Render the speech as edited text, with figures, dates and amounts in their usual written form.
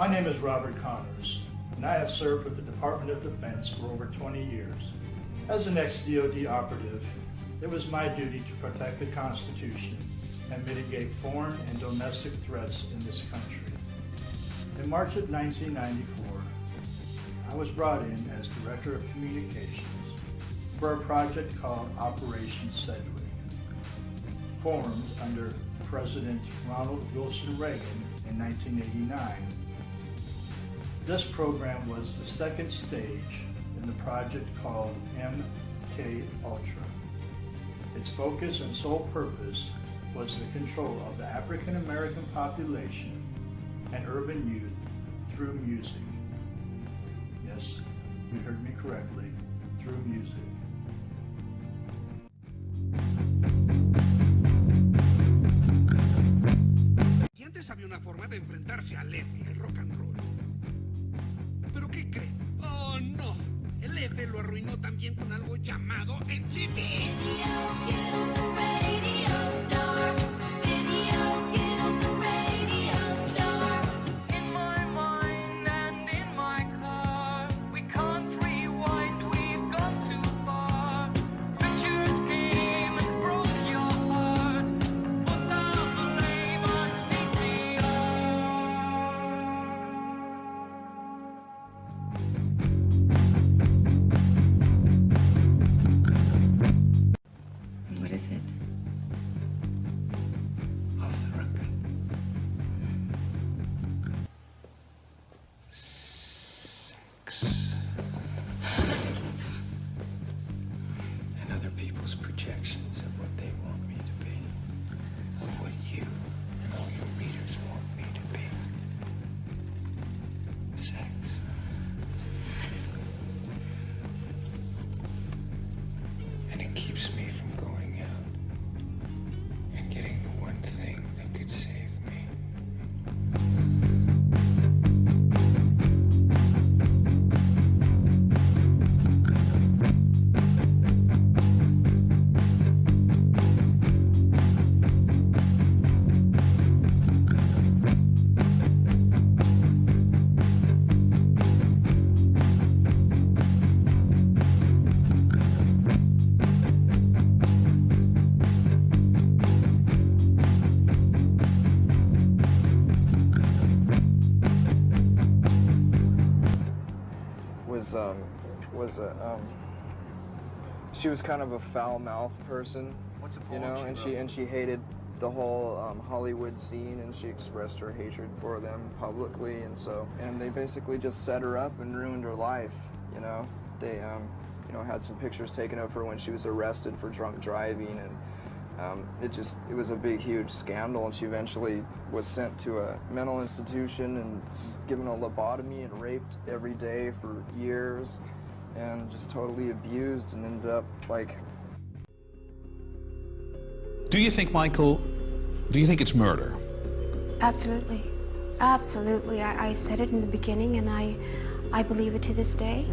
My name is Robert Connors, and I have served with the Department of Defense for over 20 years. As an ex-DoD operative, it was my duty to protect the Constitution and mitigate foreign and domestic threats in this country. In March of 1994, I was brought in as Director of Communications for a project called Operation Sedgwick, formed under President Ronald Wilson Reagan in 1989. This program was the second stage in the project called MK Ultra. Its focus and sole purpose was the control of the African American population and urban youth through music. Yes, you heard me correctly, through music. Y antes había una forma de enfrentarse al F, el rock and roll. ¿Pero qué creen? ¡Oh, no! El F lo arruinó también con algo llamado MTV. What is it? Off the record. Sex. And other people's projections of what they want me to be. Or what you and all your readers want me to be. Sex. And it keeps me from going out and getting the one thing that could save me. She was kind of a foul-mouthed person, What's a you poem know, and she hated the whole Hollywood scene, and she expressed her hatred for them publicly, and they basically just set her up and ruined her life, you know. They had some pictures taken of her when she was arrested for drunk driving, and it was a big, huge scandal, and she eventually was sent to a mental institution and given a lobotomy and raped every day for years, and just totally abused, and ended up like... Do you think, Michael, it's murder? Absolutely. Absolutely. I said it in the beginning, and I believe it to this day.